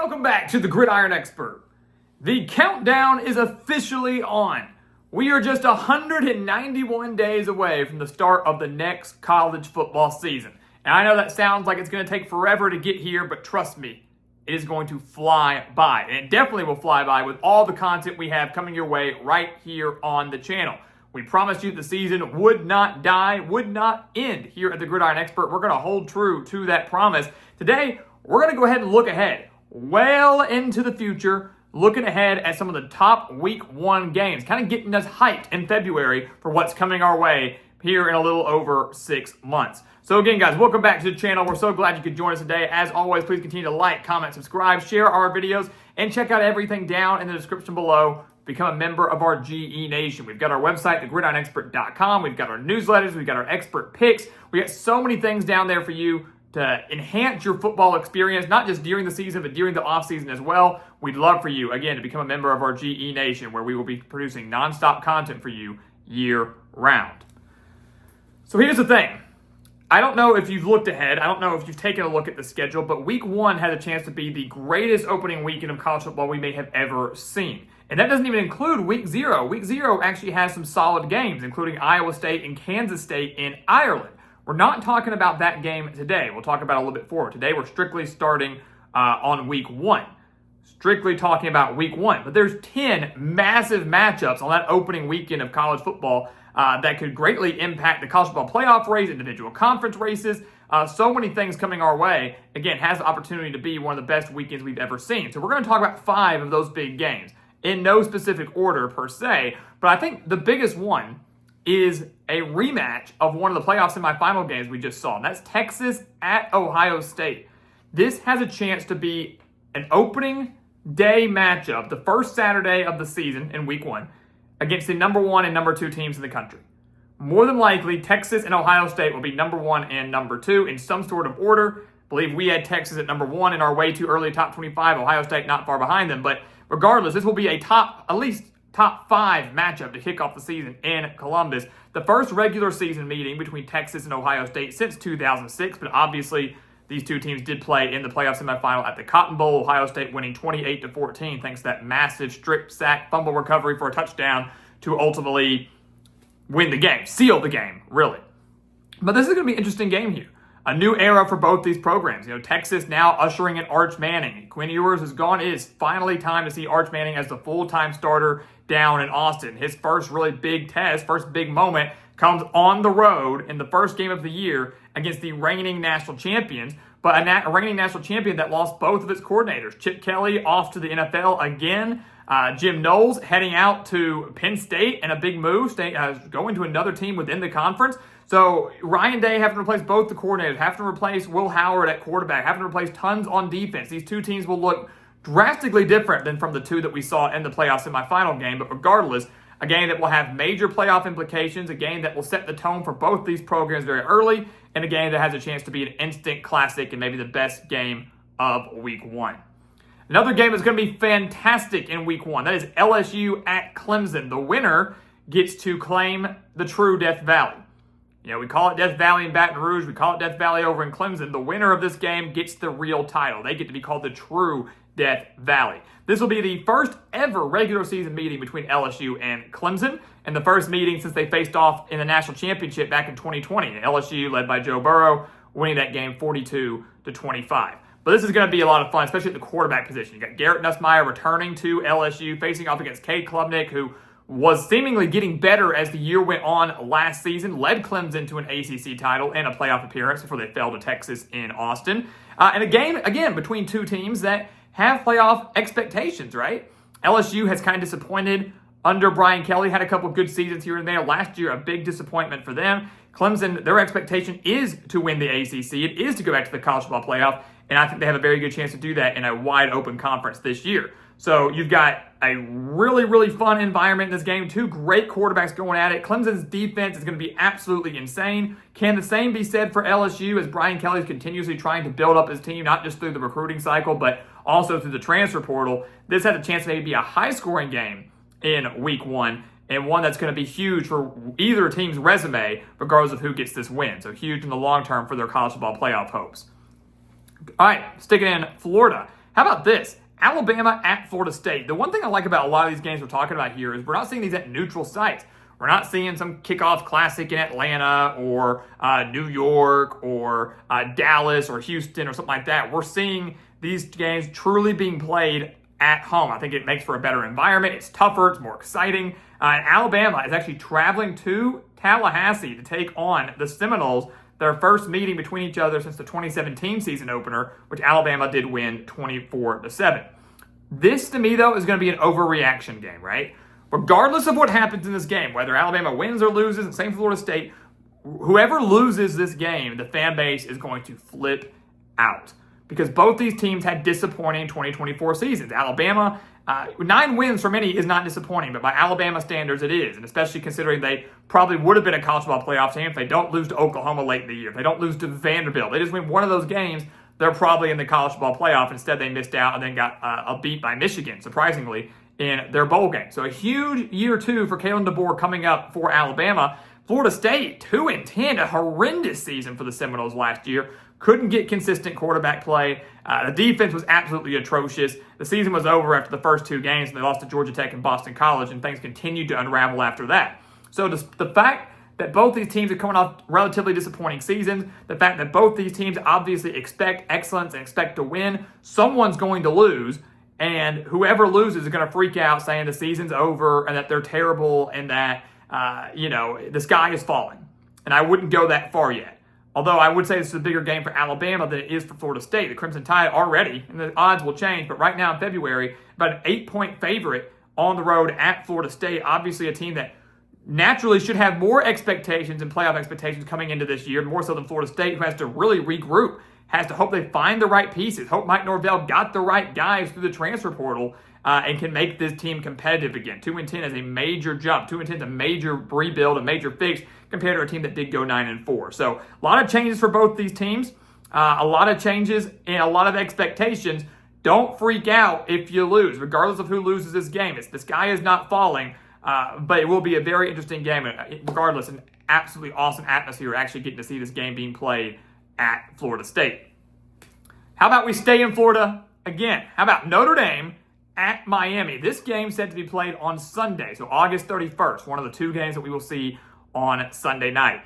Welcome back to the Gridiron Expert. The countdown is officially on. We are just 191 days away from the start of the next college football season. And I know that sounds like it's going to take forever to get here, but trust me, it is going to fly by. And it definitely will fly by with all the content we have coming your way right here on the channel. We promised you the season would not die, would not end here at the Gridiron Expert. We're going to hold true to that promise. Today, we're going to go ahead and look ahead, well into the future, looking ahead at some of the top week one games, kind of getting us hyped in February for what's coming our way here in a little over 6 months. So again, guys, welcome back to the channel. We're so glad you could join us today. As always, please continue to like, comment, subscribe, share our videos, and check out everything down in the description below. Become a member of our GE Nation. We've got our website, thegridironexpert.com. We've got our newsletters. We've got our expert picks. We got so many things down there for you to enhance your football experience, not just during the season, but during the off season as well. We'd love for you, again, to become a member of our GE Nation, where we will be producing nonstop content for you year round. So here's the thing. I don't know if you've looked ahead. I don't know if you've taken a look at the schedule, but week one had a chance to be the greatest opening weekend of college football we may have ever seen. And that doesn't even include week zero. Week zero actually has some solid games, including Iowa State and Kansas State in Ireland. We're not talking about that game today. We'll talk about it a little bit forward. Today, we're strictly starting on week one. Strictly talking about week one. But there's 10 massive matchups on that opening weekend of college football that could greatly impact the college football playoff race, individual conference races, so many things coming our way. Again, has the opportunity to be one of the best weekends we've ever seen. So we're going to talk about 5 of those big games in no specific order per se, but I think the biggest one is a rematch of one of the playoff semifinal games we just saw, and that's Texas at Ohio State. This has a chance to be an opening day matchup, the first Saturday of the season in week one, against the number 1 and number 2 teams in the country. More than likely, Texas and Ohio State will be number 1 and number 2 in some sort of order. I believe we had Texas at number 1 in our way too early top 25, Ohio State not far behind them, but regardless, this will be at least top 5 matchup to kick off the season in Columbus. The first regular season meeting between Texas and Ohio State since 2006, but obviously these two teams did play in the playoff semifinal at the Cotton Bowl, Ohio State winning 28-14 thanks to that massive strip sack fumble recovery for a touchdown to ultimately win the game, seal the game, really. But this is going to be an interesting game here. A new era for both these programs. Texas now ushering in Arch Manning. Quinn Ewers is gone. It is finally time to see Arch Manning as the full-time starter down in Austin. His first really big test, first big moment, comes on the road in the first game of the year against the reigning national champions, but a reigning national champion that lost both of its coordinators. Chip Kelly off to the NFL again. Jim Knowles heading out to Penn State and a big move, going to another team within the conference. So Ryan Day having to replace both the coordinators, having to replace Will Howard at quarterback, having to replace tons on defense. These two teams will look drastically different than from the two that we saw in the playoff semifinal game. But regardless, a game that will have major playoff implications, a game that will set the tone for both these programs very early, and a game that has a chance to be an instant classic and maybe the best game of week one. Another game that's going to be fantastic in week one. That is LSU at Clemson. The winner gets to claim the true Death Valley. We call it Death Valley in Baton Rouge. We call it Death Valley over in Clemson. The winner of this game gets the real title. They get to be called the true Death Valley. This will be the first ever regular season meeting between LSU and Clemson, and the first meeting since they faced off in the national championship back in 2020. LSU, led by Joe Burrow, winning that game 42-25. But this is going to be a lot of fun, especially at the quarterback position. You got Garrett Nussmeier returning to LSU, facing off against Cade Klubnik, who was seemingly getting better as the year went on last season, led Clemson to an ACC title and a playoff appearance before they fell to Texas in Austin. And a game, again, between two teams that have playoff expectations, right? LSU has kind of disappointed under Brian Kelly, had a couple of good seasons here and there. Last year, a big disappointment for them. Clemson, their expectation is to win the ACC. It is to go back to the college football playoff, and I think they have a very good chance to do that in a wide open conference this year. So you've got a really, really fun environment in this game. Two great quarterbacks going at it. Clemson's defense is going to be absolutely insane. Can the same be said for LSU as Brian Kelly is continuously trying to build up his team, not just through the recruiting cycle, but also through the transfer portal? This has a chance to maybe be a high-scoring game in week one, and one that's going to be huge for either team's resume, regardless of who gets this win. So huge in the long term for their college football playoff hopes. All right, sticking in Florida. How about this? Alabama at Florida State. The one thing I like about a lot of these games we're talking about here is we're not seeing these at neutral sites. We're not seeing some kickoff classic in Atlanta or New York or Dallas or Houston or something like that. We're seeing these games truly being played at home. I think it makes for a better environment. It's tougher. It's more exciting. And Alabama is actually traveling to Tallahassee to take on the Seminoles, their first meeting between each other since the 2017 season opener, which Alabama did win 24-7. This, to me, though, is going to be an overreaction game, right? Regardless of what happens in this game, whether Alabama wins or loses, and same for Florida State, whoever loses this game, the fan base is going to flip out. Because both these teams had disappointing 2024 seasons. Alabama, 9 wins for many is not disappointing, but by Alabama standards it is, and especially considering they probably would have been a college football playoff team if they don't lose to Oklahoma late in the year, if they don't lose to Vanderbilt. They just win one of those games, they're probably in the college football playoff. Instead, they missed out and then got a beat by Michigan, surprisingly, in their bowl game. So a huge year 2 for Kalen DeBoer coming up for Alabama. Florida State, 2-10, a horrendous season for the Seminoles last year. Couldn't get consistent quarterback play. The defense was absolutely atrocious. The season was over after the first 2 games, and they lost to Georgia Tech and Boston College, and things continued to unravel after that. So the fact that both these teams are coming off relatively disappointing seasons, the fact that both these teams obviously expect excellence and expect to win, someone's going to lose, and whoever loses is going to freak out saying the season's over and that they're terrible and that, the sky is falling. And I wouldn't go that far yet. Although I would say this is a bigger game for Alabama than it is for Florida State. The Crimson Tide already, and the odds will change, but right now in February, about an 8-point favorite on the road at Florida State. Obviously a team that naturally should have more expectations and playoff expectations coming into this year, more so than Florida State, who has to really regroup, has to hope they find the right pieces, hope Mike Norvell got the right guys through the transfer portal, and can make this team competitive again. 2-10 is a major jump. 2-10 is a major rebuild, a major fix compared to a team that did go 9-4. So a lot of changes for both these teams, a lot of changes and a lot of expectations. Don't freak out if you lose, regardless of who loses this game. The sky is not falling, but it will be a very interesting game. Regardless, an absolutely awesome atmosphere actually getting to see this game being played at Florida State. How about we stay in Florida again? How about Notre Dame at Miami? This game set to be played on Sunday, so August 31st, one of the 2 games that we will see on Sunday night.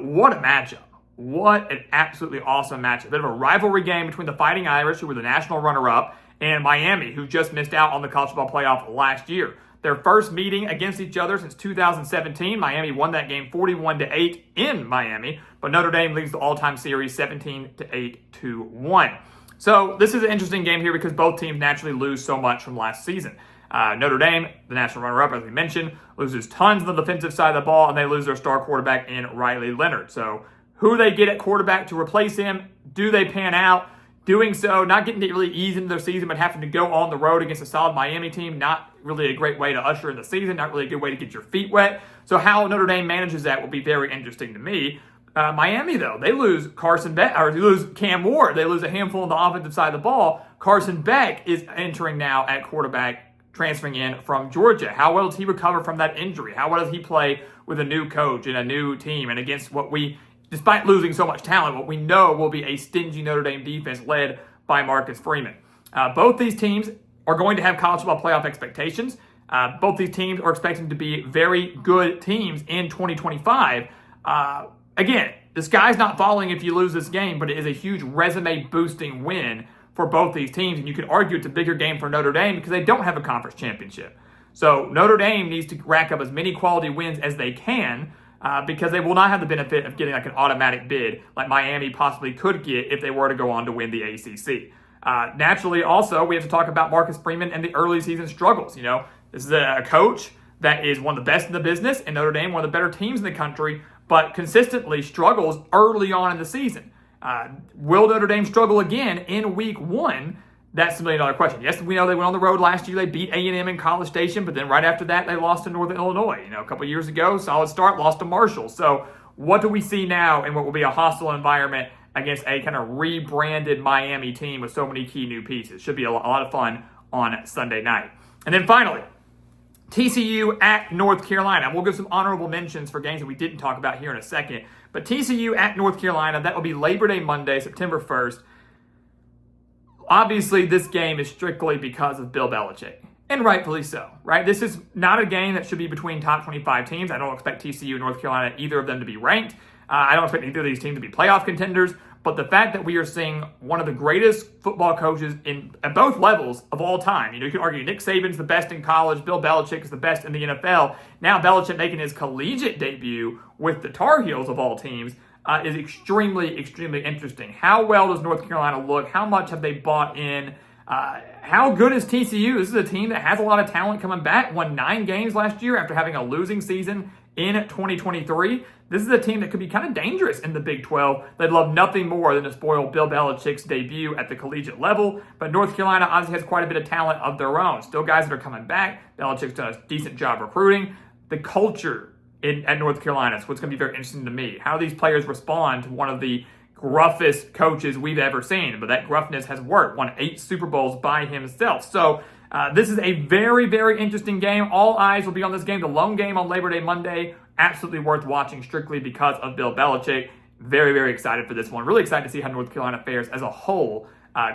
What a matchup. What an absolutely awesome matchup. A bit of a rivalry game between the Fighting Irish, who were the national runner-up, and Miami, who just missed out on the college football playoff last year. Their first meeting against each other since 2017. Miami won that game 41-8 in Miami, but Notre Dame leads the all-time series 17-8-1. So this is an interesting game here because both teams naturally lose so much from last season. Notre Dame, the national runner-up, as we mentioned, loses tons on the defensive side of the ball, and they lose their star quarterback in Riley Leonard. So who they get at quarterback to replace him, do they pan out? Doing so, not getting to really ease into their season, but having to go on the road against a solid Miami team, not really a great way to usher in the season, not really a good way to get your feet wet. So how Notre Dame manages that will be very interesting to me. Miami, though, they lose they lose Cam Ward. They lose a handful on the offensive side of the ball. Carson Beck is entering now at quarterback, transferring in from Georgia. How well does he recover from that injury? How well does he play with a new coach and a new team and against despite losing so much talent, what we know will be a stingy Notre Dame defense led by Marcus Freeman. Both these teams are going to have college football playoff expectations. Both these teams are expecting to be very good teams in 2025. Again, the sky's not falling if you lose this game, but it is a huge resume-boosting win for both these teams, and you could argue it's a bigger game for Notre Dame because they don't have a conference championship. So Notre Dame needs to rack up as many quality wins as they can because they will not have the benefit of getting like an automatic bid like Miami possibly could get if they were to go on to win the ACC. Naturally, also, we have to talk about Marcus Freeman and the early season struggles. This is a coach that is one of the best in the business, and Notre Dame, one of the better teams in the country, but consistently struggles early on in the season. Will Notre Dame struggle again in week 1? That's the million-dollar question. Yes, we know they went on the road last year. They beat A&M in College Station, but then right after that, they lost to Northern Illinois. A couple years ago, solid start, lost to Marshall. So what do we see now in what will be a hostile environment against a kind of rebranded Miami team with so many key new pieces? Should be a lot of fun on Sunday night. And then finally, TCU at North Carolina. We'll give some honorable mentions for games that we didn't talk about here in a second. But TCU at North Carolina, that will be Labor Day Monday, September 1st. Obviously, this game is strictly because of Bill Belichick. And rightfully so, right? This is not a game that should be between top 25 teams. I don't expect TCU and North Carolina, either of them, to be ranked. I don't expect either of these teams to be playoff contenders. But the fact that we are seeing one of the greatest football coaches at both levels of all time. You can argue Nick Saban's the best in college. Bill Belichick is the best in the NFL. Now Belichick making his collegiate debut with the Tar Heels of all teams is extremely, extremely interesting. How well does North Carolina look? How much have they bought in? How good is TCU? This is a team that has a lot of talent coming back. Won 9 games last year after having a losing season in 2023. This is a team that could be kind of dangerous in the Big 12. They'd love nothing more than to spoil Bill Belichick's debut at the collegiate level. But North Carolina obviously has quite a bit of talent of their own. Still guys that are coming back. Belichick's done a decent job recruiting. The culture at North Carolina is what's going to be very interesting to me. How these players respond to one of the gruffest coaches we've ever seen. But that gruffness has worked. Won 8 Super Bowls by himself. So this is a very, very interesting game. All eyes will be on this game. The lone game on Labor Day Monday. Absolutely worth watching strictly because of Bill Belichick. Very, very excited for this one. Really excited to see how North Carolina fares as a whole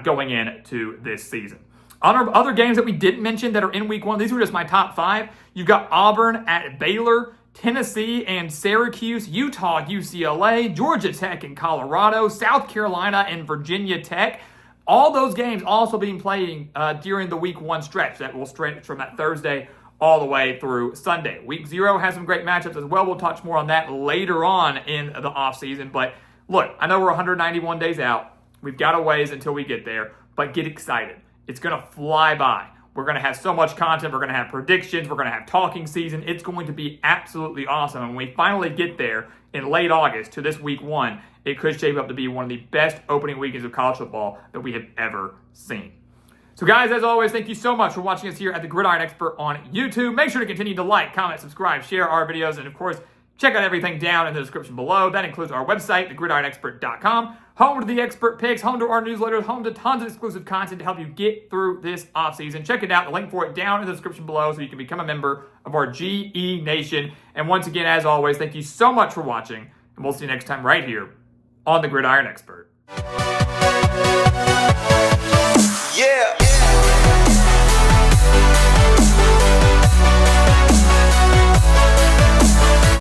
going into this season. On our other games that we didn't mention that are in week 1, these were just my top 5. You've got Auburn at Baylor, Tennessee and Syracuse, Utah, UCLA, Georgia Tech and Colorado, South Carolina and Virginia Tech. All those games also being played during the week 1 stretch. That will stretch from that Thursday all the way through Sunday. Week 0 has some great matchups as well. We'll touch more on that later on in the offseason. But look, I know we're 191 days out. We've got a ways until we get there, but get excited. It's going to fly by. We're going to have so much content. We're going to have predictions. We're going to have talking season. It's going to be absolutely awesome. And when we finally get there in late August to this week 1, it could shape up to be one of the best opening weekends of college football that we have ever seen. So guys, as always, thank you so much for watching us here at the Gridiron Expert on YouTube. Make sure to continue to like, comment, subscribe, share our videos, and of course, check out everything down in the description below. That includes our website, thegridironexpert.com, home to the expert picks, home to our newsletters, home to tons of exclusive content to help you get through this offseason. Check it out. The link for it down in the description below so you can become a member of our GE Nation. And once again, as always, thank you so much for watching, and we'll see you next time right here on the Gridiron Expert. Yeah.